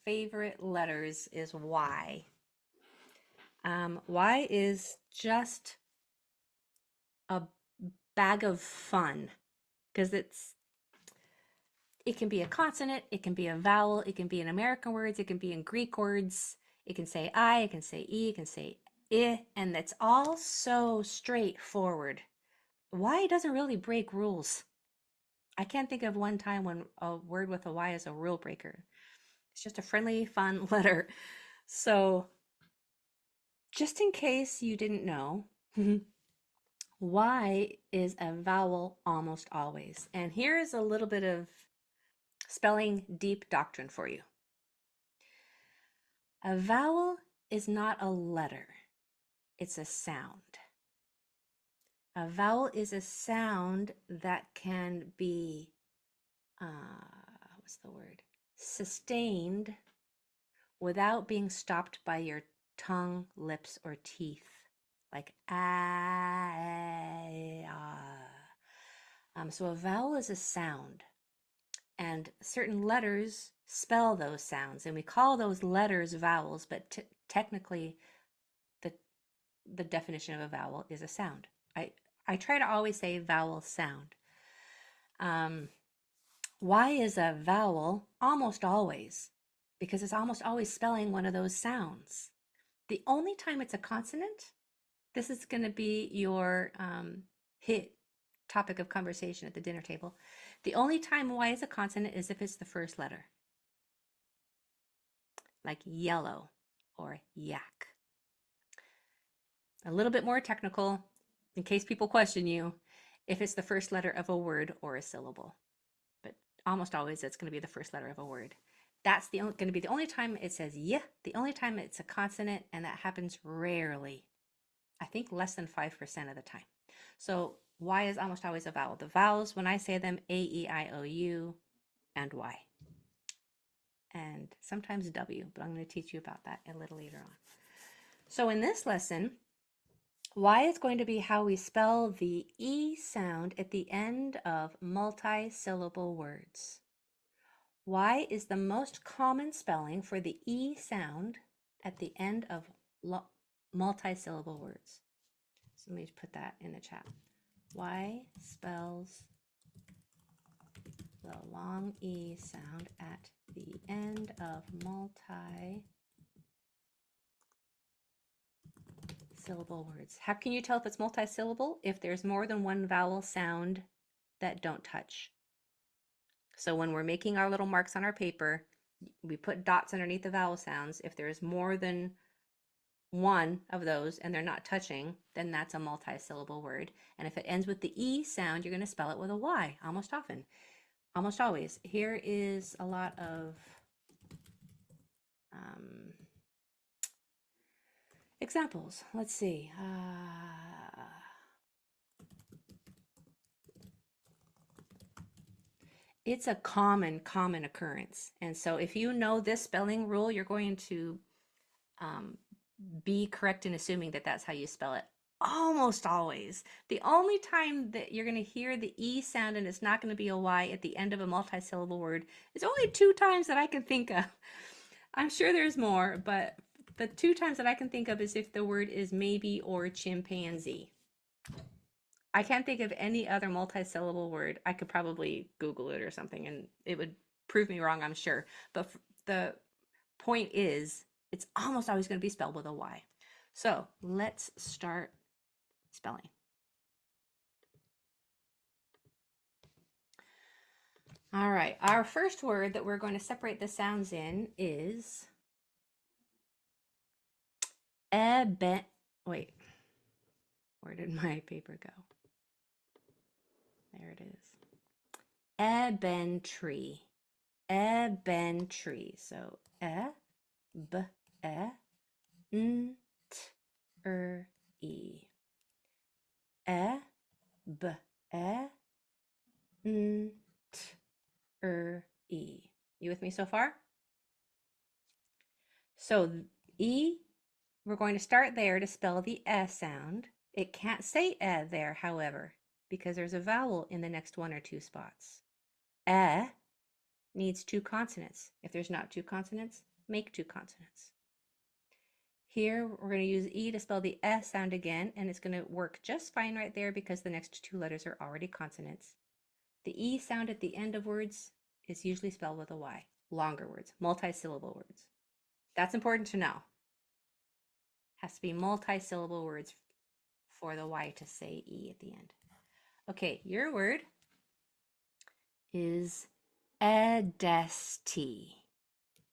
favorite letters is Y. Y is just a bag of fun because it can be a consonant, it can be a vowel, it can be in American words, it can be in Greek words, it can say I, it can say E, it can say I, and it's all so straightforward. Y doesn't really break rules. I can't think of one time when a word with a Y is a rule breaker. It's just a friendly, fun letter. So, just in case you didn't know, Y is a vowel almost always. And here is a little bit of spelling deep doctrine for you. A vowel is not a letter, it's a sound. A vowel is a sound that can be, what's the word? Sustained without being stopped by your tongue, lips, or teeth. Like so a vowel is a sound, and certain letters spell those sounds, and we call those letters vowels, but technically the definition of a vowel is a sound. I try to always say vowel sound. Y is a vowel almost always, because it's almost always spelling one of those sounds. The only time it's a consonant, this is going to be your hit topic of conversation at the dinner table. The only time Y is a consonant is if it's the first letter, like yellow or yak. A little bit more technical, in case people question you, if it's the first letter of a word or a syllable. But almost always it's going to be the first letter of a word. That's going to be the only time it says yeah, the only time it's a consonant, and that happens rarely. I think less than 5% of the time. So Y is almost always a vowel. The vowels, when I say them, A, E, I, O, U, and Y. And sometimes W, but I'm going to teach you about that a little later on. So in this lesson, Y is going to be how we spell the E sound at the end of multi-syllable words. Y is the most common spelling for the E sound at the end of multi-syllable words. So let me put that in the chat. Y spells the long E sound at the end of multi-syllable words. How can you tell if it's multi-syllable? If there's more than one vowel sound that don't touch. So when we're making our little marks on our paper, we put dots underneath the vowel sounds. If there's more than one of those and they're not touching, then that's a multi-syllable word. And if it ends with the E sound, you're going to spell it with a Y almost often. Almost always. Here is a lot of examples. Let's see. It's a common occurrence. And so if you know this spelling rule, you're going to be correct in assuming that that's how you spell it. Almost always. The only time that you're going to hear the E sound and it's not going to be a Y at the end of a multi-syllable word is only 2 times that I can think of. I'm sure there's more, but the 2 times that I can think of is if the word is maybe or chimpanzee. I can't think of any other multi-syllable word. I could probably Google it or something and it would prove me wrong, I'm sure. But the point is, it's almost always going to be spelled with a Y. So let's start spelling. All right, our first word that we're going to separate the sounds in is wait, where did my paper go? There it is. Tree. Tree. So b n t e. B n t e. You with me so far? So E, we're going to start there to spell the sound. It can't say there, however, because there's a vowel in the next 1 or 2 spots. needs two consonants. If there's not two consonants, make two consonants. Here, we're going to use E to spell the S sound again, and it's going to work just fine right there because the next two letters are already consonants. The E sound at the end of words is usually spelled with a Y. Longer words, multi-syllable words. That's important to know. Has to be multi-syllable words for the Y to say E at the end. Okay, your word is edesty.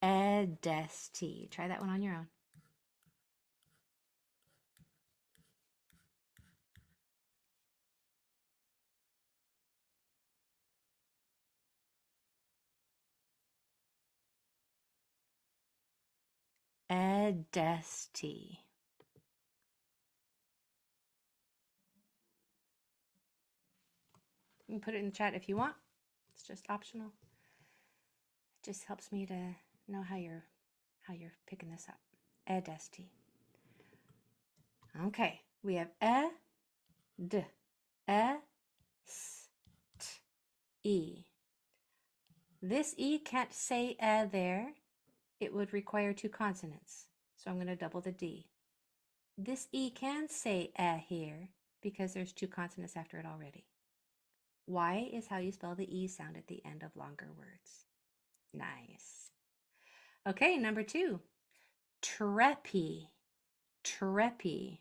Edesty. Try that one on your own. Edesty. You can put it in the chat if you want. It's just optional. It just helps me to know how you're picking this up. Edesty. Okay, we have d, s, t, e. This E can't say there. It would require two consonants. So I'm going to double the D. This E can say here because there's two consonants after it already. Y is how you spell the E sound at the end of longer words. Nice. Okay, number 2. Treppy. Treppy.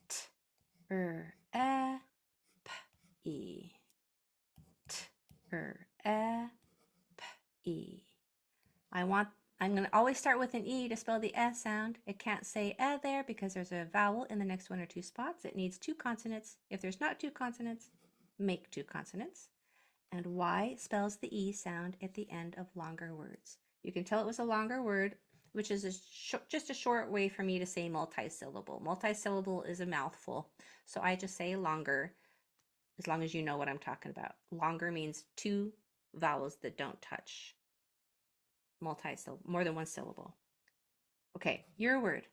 T-r-e-p-e. T-r-e-p-e. I'm going to always start with an E to spell the S sound. It can't say there because there's a vowel in the next one or two spots. It needs two consonants. If there's not two consonants, make two consonants. And Y spells the E sound at the end of longer words. You can tell it was a longer word, which is just a short way for me to say multi-syllable. Multi-syllable is a mouthful, so I just say longer as long as you know what I'm talking about. Longer means two vowels that don't touch. Multi-syllable, more than one syllable. Okay, your word.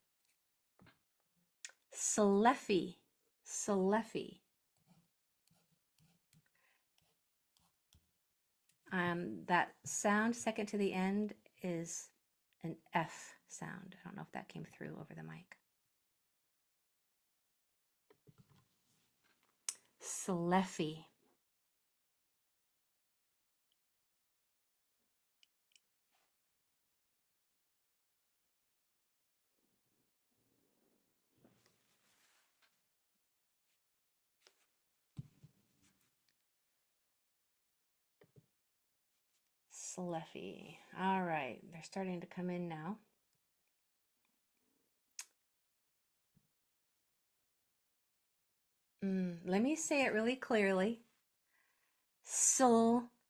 Sleffy. Sleffy. That sound second to the end is an F sound. I don't know if that came through over the mic. Sleffy. Sleffy. All right, they're starting to come in now. Let me say it really clearly. Sleffy.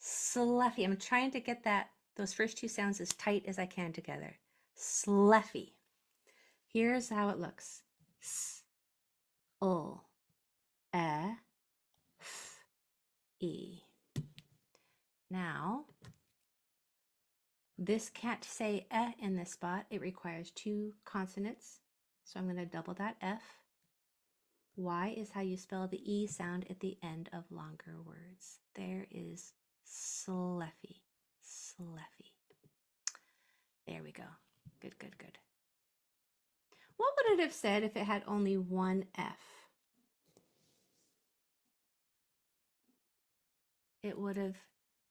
Sleffy. I'm trying to get those first two sounds as tight as I can together. Sleffy. Here's how it looks. S, l, f, e. Now, this can't say in this spot. It requires two consonants. So I'm going to double that F. Y is how you spell the E sound at the end of longer words. There is sleffy. Sleffy. There we go. Good, good, good. What would it have said if it had only one F? It would have,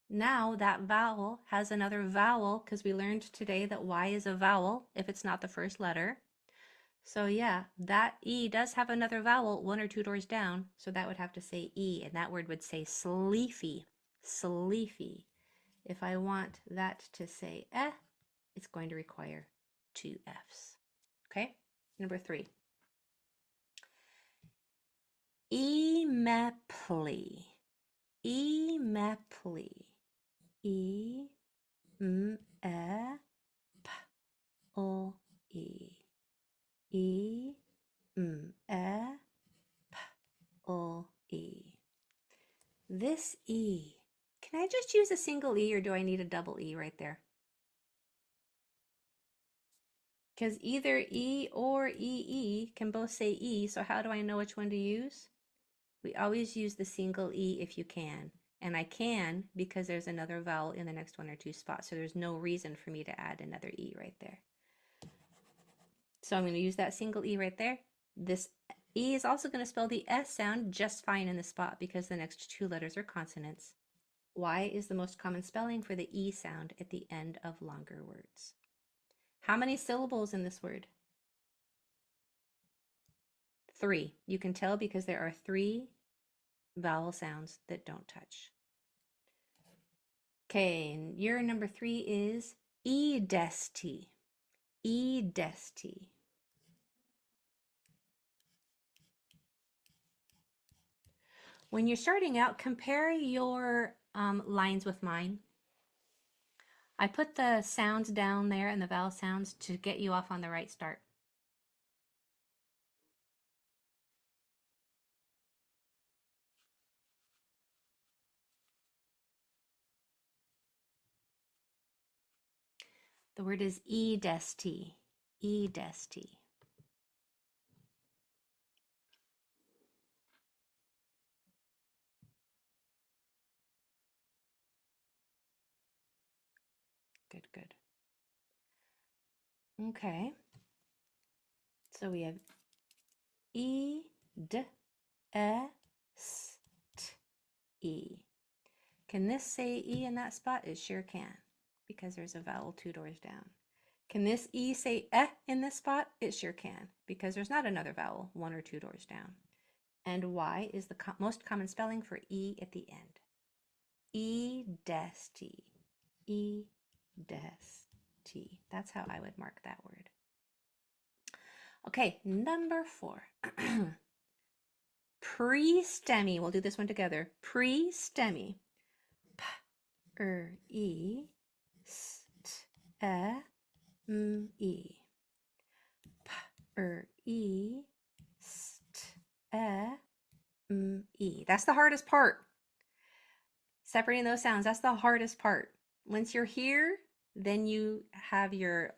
now that vowel has another vowel because we learned today that Y is a vowel if it's not the first letter. So yeah, that E does have another vowel one or two doors down, so that would have to say E, and that word would say sleefy, sleefy. If I want that to say it's going to require two Fs. Okay, number 3. Emeply. Emeply. E-m-e-p-l-e. E-m-e-p-l-e. This E, can I just use a single E or do I need a double E right there? Because either E or EE can both say E, so how do I know which one to use? We always use the single E if you can. And I can because there's another vowel in the next one or two spots. So there's no reason for me to add another E right there. So I'm going to use that single E right there. This E is also going to spell the S sound just fine in the spot because the next two letters are consonants. Y is the most common spelling for the E sound at the end of longer words. How many syllables in this word? 3. You can tell because there are 3 vowel sounds that don't touch. Okay, and your number 3 is E-desti. E-desti. When you're starting out, compare your lines with mine. I put the sounds down there and the vowel sounds to get you off on the right start. The word is E-desti. E-desti. Good, good. Okay. So we have E, D, E, S, T, E. Can this say E in that spot? It sure can, because there's a vowel 2 doors down. Can this E say in this spot? It sure can, because there's not another vowel 1 or 2 doors down. And Y is the most common spelling for E at the end. E-desti. E-desti. That's how I would mark that word. Okay, number 4. Pre-STEMI. We'll do this one together. Pre-STEMI. P, E, st, E. P, E, st, E. That's the hardest part. Separating those sounds, that's the hardest part. Once you're here, then you have your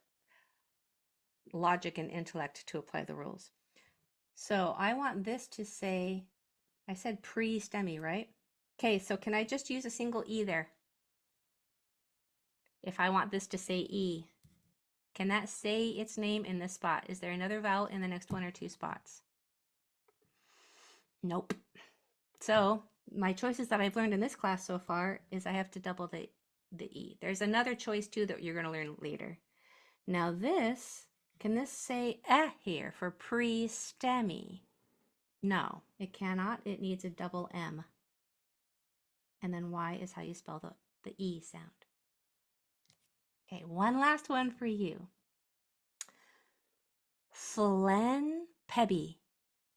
logic and intellect to apply the rules. So I want this to say, I said pre-STEMI, right? Okay, so can I just use a single E there? If I want this to say E, can that say its name in this spot? Is there another vowel in the next 1 or 2 spots? Nope. So my choices that I've learned in this class so far is I have to double the E. There's another choice too that you're going to learn later. Now this, can this say here for pre-STEMI? No, it cannot. It needs a double M. And then Y is how you spell the E sound. Okay, one last one for you. Phlenpebby.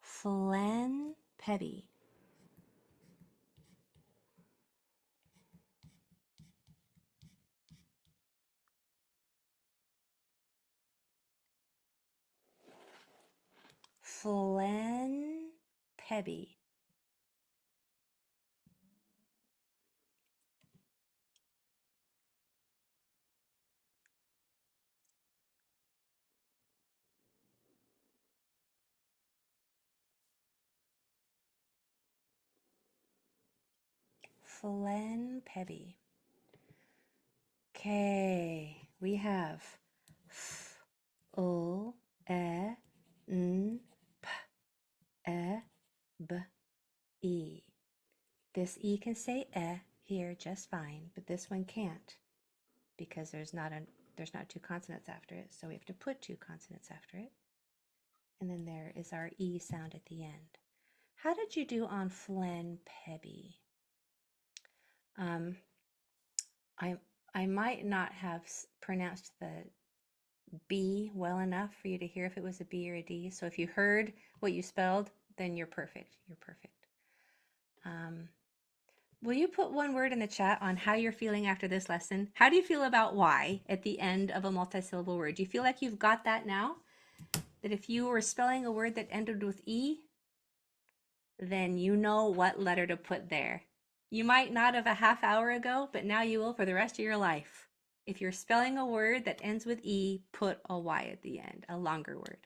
Phlenpebby. Phlenpebby. Phlenpebby. Okay, we have F, O, E, N, P, E, B, E. This E can say here just fine, but this one can't because there's not 2 consonants after it, so we have to put 2 consonants after it. And then there is our E sound at the end. How did you do on Phlenpebby? I might not have pronounced the B well enough for you to hear if it was a B or a D. So if you heard what you spelled, then you're perfect. You're perfect. Will you put one word in the chat on how you're feeling after this lesson? How do you feel about Y at the end of a multisyllable word? Do you feel like you've got that now? That if you were spelling a word that ended with E, then you know what letter to put there. You might not have a half hour ago, but now you will for the rest of your life. If you're spelling a word that ends with E, put a Y at the end, a longer word.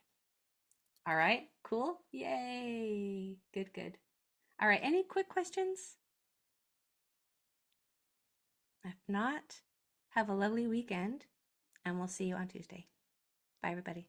All right, cool? Yay. Good, good. All right, any quick questions? If not, have a lovely weekend, and we'll see you on Tuesday. Bye, everybody.